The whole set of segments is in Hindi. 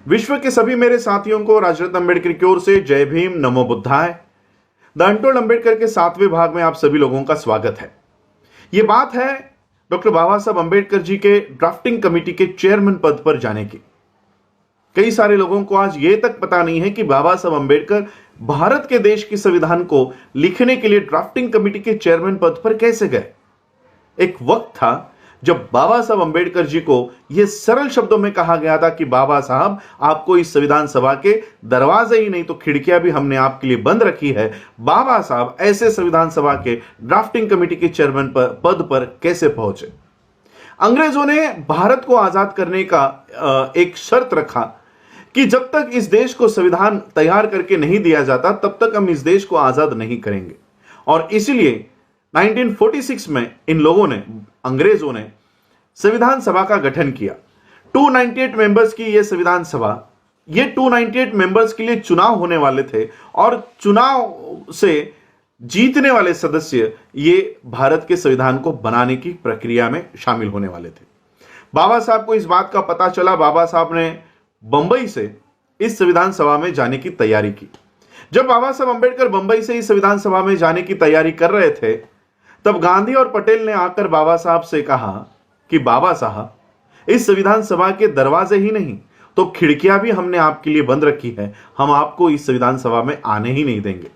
विश्व के सभी मेरे साथियों को राजरत्न अंबेडकर की ओर से जय भीम, नमो बुद्धाय। द अनटोल्ड अंबेडकर के 7वें भाग में आप सभी लोगों का स्वागत है। यह बात है डॉक्टर बाबा साहब अंबेडकर जी के ड्राफ्टिंग कमेटी के चेयरमैन पद पर जाने की। कई सारे लोगों को आज यह तक पता नहीं है कि बाबा साहब अंबेडकर भारत के देश की संविधान को लिखने के लिए ड्राफ्टिंग कमेटी के चेयरमैन पद पर कैसे गए। एक वक्त था जब बाबा साहब अंबेडकर जी को यह सरल शब्दों में कहा गया था कि बाबा साहब, आपको इस संविधान सभा के दरवाजे ही नहीं तो खिड़कियां भी हमने आपके लिए बंद रखी है। बाबा साहब ऐसे संविधान सभा के ड्राफ्टिंग कमेटी के चेयरमैन पद पर कैसे पहुंचे। अंग्रेजों ने भारत को आजाद करने का एक शर्त रखा कि जब तक इस देश को संविधान तैयार करके नहीं दिया जाता तब तक हम इस देश को आजाद नहीं करेंगे। और इसलिए 1946 में इन लोगों ने, अंग्रेजों ने संविधान सभा का गठन किया। 298 मेंबर्स की यह संविधान सभा, ये 298 मेंबर्स के लिए चुनाव होने वाले थे और चुनाव से जीतने वाले सदस्य ये भारत के संविधान को बनाने की प्रक्रिया में शामिल होने वाले थे। बाबा साहब को इस बात का पता चला। बाबा साहब ने बंबई से इस संविधान सभा में जाने की तैयारी की। जब बाबा साहब अंबेडकर बंबई से इस संविधान सभा में जाने की तैयारी कर रहे थे, तब गांधी और पटेल ने आकर बाबा साहब से कहा कि बाबा साहब, इस संविधान सभा के दरवाजे ही नहीं तो खिड़कियां भी हमने आपके लिए बंद रखी है, हम आपको इस संविधान सभा में आने ही नहीं देंगे।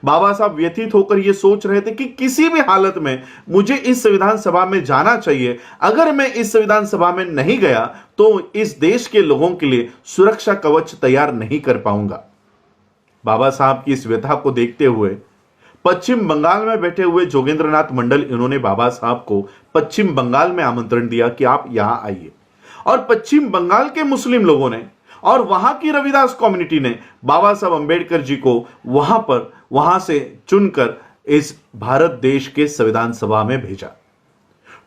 बाबा साहब व्यथित होकर यह सोच रहे थे कि किसी भी हालत में मुझे इस संविधान सभा में जाना चाहिए। अगर मैं इस संविधान सभा में नहीं गया तो इस देश के लोगों के लिए सुरक्षा कवच तैयार नहीं कर पाऊंगा। बाबा साहब की इस व्यथा को देखते हुए पश्चिम बंगाल में बैठे हुए जोगेंद्रनाथ मंडल, इन्होंने बाबा साहब को पश्चिम बंगाल में आमंत्रण दिया कि आप यहां आइए। और पश्चिम बंगाल के मुस्लिम लोगों ने और वहां की रविदास कम्युनिटी ने बाबा साहब अंबेडकर जी को वहां से चुनकर इस भारत देश के संविधान सभा में भेजा।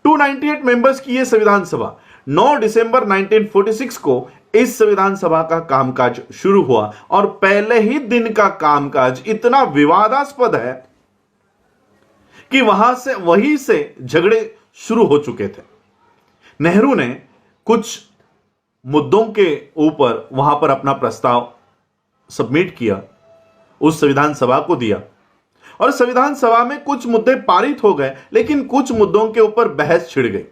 298 मेंबर्स की यह संविधान सभा 9 दिसंबर 1946 को इस संविधान सभा का कामकाज शुरू हुआ और पहले ही दिन का कामकाज इतना विवादास्पद है कि वहीं से झगड़े शुरू हो चुके थे। नेहरू ने कुछ मुद्दों के ऊपर वहां पर अपना प्रस्ताव सबमिट किया, उस संविधान सभा को दिया और संविधान सभा में कुछ मुद्दे पारित हो गए, लेकिन कुछ मुद्दों के ऊपर बहस छिड़ गई।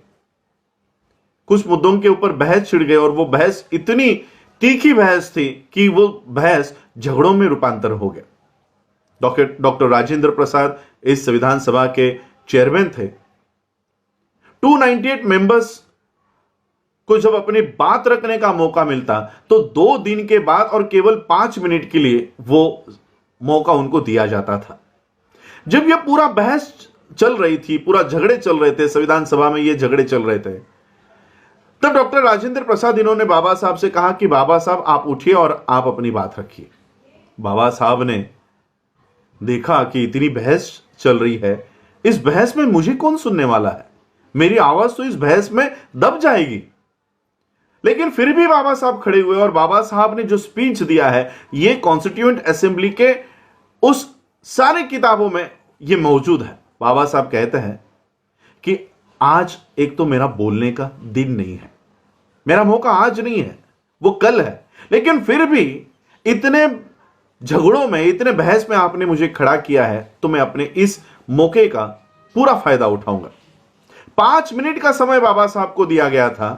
और वो बहस इतनी तीखी बहस थी कि वो बहस झगड़ों में रूपांतर हो गया। डॉक्टर राजेंद्र प्रसाद इस संविधान सभा के चेयरमैन थे। 298 मेंबर्स को जब अपनी बात रखने का मौका मिलता तो 2 दिन के बाद और केवल 5 मिनट के लिए वो मौका उनको दिया जाता था। जब यह पूरा बहस चल रही थी, पूरा झगड़े चल रहे थे, संविधान सभा में ये झगड़े चल रहे थे, तब डॉक्टर राजेंद्र प्रसाद इन्होंने बाबा साहब से कहा कि बाबा साहब, आप उठिए और आप अपनी बात रखिए। बाबा साहब ने देखा कि इतनी बहस चल रही है, इस बहस में मुझे कौन सुनने वाला है, मेरी आवाज तो इस बहस में दब जाएगी। लेकिन फिर भी बाबा साहब खड़े हुए और बाबा साहब ने जो स्पीच दिया है ये कॉन्स्टिट्यूएंट असेंबली के उस सारे किताबों में ये मौजूद है। बाबा साहब कहते हैं कि आज एक तो मेरा बोलने का दिन नहीं है, मेरा मौका आज नहीं है, वो कल है, लेकिन फिर भी इतने झगड़ों में, इतने बहस में आपने मुझे खड़ा किया है तो मैं अपने इस मौके का पूरा फायदा उठाऊंगा। 5 मिनट का समय बाबा साहब को दिया गया था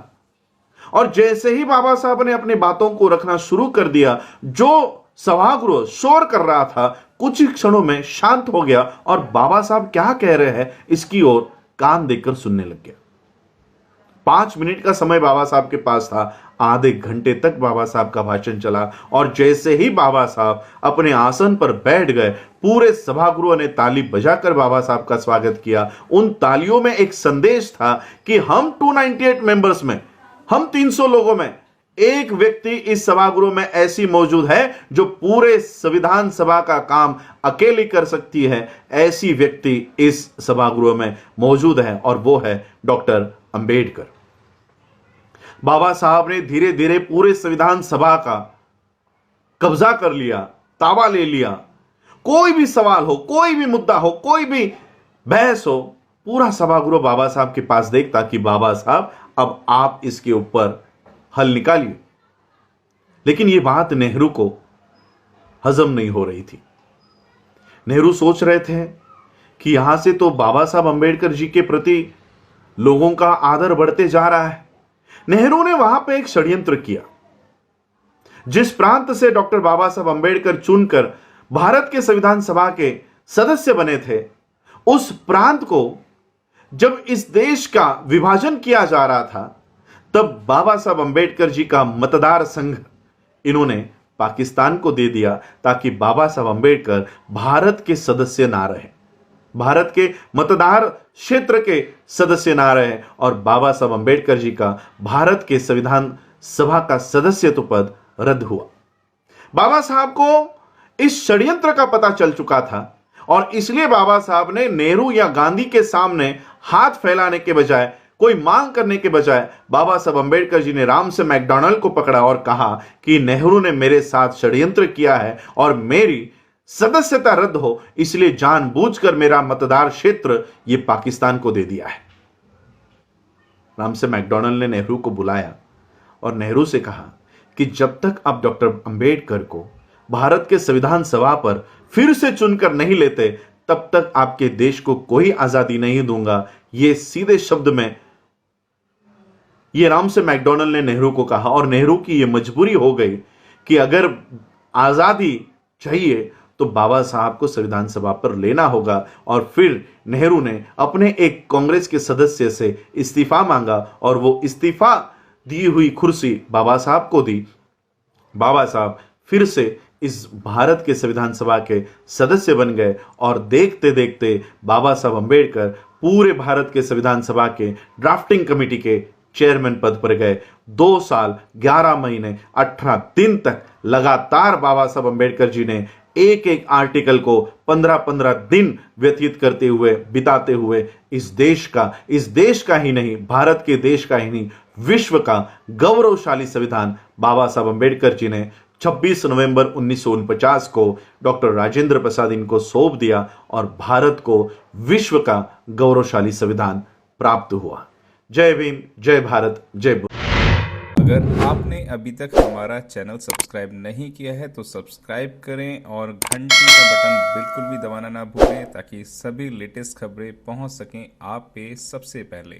और जैसे ही बाबा साहब ने अपनी बातों को रखना शुरू कर दिया, जो सभागृह शोर कर रहा था कुछ ही क्षणों में शांत हो गया और बाबा साहब क्या कह रहे हैं इसकी ओर कान देकर सुनने लग गया। 5 मिनट का समय बाबा साहब के पास था, आधे घंटे तक बाबा साहब का भाषण चला और जैसे ही बाबा साहब अपने आसन पर बैठ गए, पूरे सभागृह ने ताली बजाकर बाबा साहब का स्वागत किया। उन तालियों में एक संदेश था कि हम 298 मेंबर्स में, हम 300 लोगों में एक व्यक्ति इस सभागृह में ऐसी मौजूद है जो पूरे संविधान सभा का काम अकेली कर सकती है। ऐसी व्यक्ति इस सभागृह में मौजूद है और वो है डॉक्टर अंबेडकर। बाबा साहब ने धीरे धीरे पूरे संविधान सभा का कब्जा कर लिया, ताबा ले लिया। कोई भी सवाल हो, कोई भी मुद्दा हो, कोई भी बहस हो, पूरा सभागृह बाबा साहब के पास देखता कि बाबा साहब अब आप इसके ऊपर हल निकालिए। लेकिन यह बात नेहरू को हजम नहीं हो रही थी। नेहरू सोच रहे थे कि यहां से तो बाबा साहब अंबेडकर जी के प्रति लोगों का आदर बढ़ते जा रहा है। नेहरू ने वहां पे एक षड्यंत्र किया। जिस प्रांत से डॉक्टर बाबा साहब अंबेडकर चुनकर भारत के संविधान सभा के सदस्य बने थे, उस प्रांत को जब इस देश का विभाजन किया जा रहा था, तब बाबा साहब अंबेडकर जी का मतदार संघ इन्होंने पाकिस्तान को दे दिया, ताकि बाबा साहब अंबेडकर भारत के सदस्य ना रहे, भारत के मतदार क्षेत्र के सदस्य ना रहे, और बाबा साहब अंबेडकर जी का भारत के संविधान सभा का सदस्यत्व पद रद्द हुआ। बाबा साहब को इस षड्यंत्र का पता चल चुका था, और इसलिए बाबा साहब ने नेहरू या गांधी के सामने हाथ फैलाने के बजाय, कोई मांग करने के बजाय, बाबा साहब अंबेडकर जी ने रामसे मैकडॉनल्ड को पकड़ा और कहा कि नेहरू ने मेरे साथ षड्यंत्र किया है और मेरी सदस्यता रद्द हो, इसलिए जानबूझकर मेरा मतदार क्षेत्र ये पाकिस्तान को दे दिया है। रामसे मैकडॉनल्ड ने नेहरू को बुलाया और नेहरू से कहा कि जब तक आप डॉक्टर अंबेडकर को भारत के संविधान सभा पर फिर से चुनकर नहीं लेते, तब तक आपके देश को कोई आजादी नहीं दूंगा। ये सीधे शब्द में ये रामसे मैकडॉनल्ड ने नेहरू को कहा, और नेहरू की ये मजबूरी हो गई कि अगर आजादी चाहिए तो बाबा साहब को संविधान सभा पर लेना होगा। और फिर नेहरू ने अपने एक कांग्रेस के सदस्य से इस्तीफा मांगा, और वो इस्तीफा दी हुई कुर्सी बाबा साहब को दी। बाबा साहब फिर से इस भारत के संविधान सभा के सदस्य बन गए, और देखते देखते बाबा साहब अंबेडकर पूरे भारत के संविधान सभा के ड्राफ्टिंग कमेटी के चेयरमैन पद पर गए। 2 साल 11 महीने 18 दिन तक लगातार बाबा साहब अंबेडकर जी ने एक एक आर्टिकल को 15-15 दिन व्यतीत करते हुए, बिताते हुए इस देश का ही नहीं, भारत के देश का ही नहीं, विश्व का गौरवशाली संविधान बाबा साहब अंबेडकर जी ने 26 नवंबर 1949 को डॉक्टर राजेंद्र प्रसाद इनको सौंप दिया, और भारत को विश्व का गौरवशाली संविधान प्राप्त हुआ। जय भीम, जय भारत, जय बुद्ध। अगर आपने अभी तक हमारा चैनल सब्सक्राइब नहीं किया है तो सब्सक्राइब करें, और घंटी का बटन बिल्कुल भी दबाना ना भूलें, ताकि सभी लेटेस्ट खबरें पहुंच सकें आप पे सबसे पहले।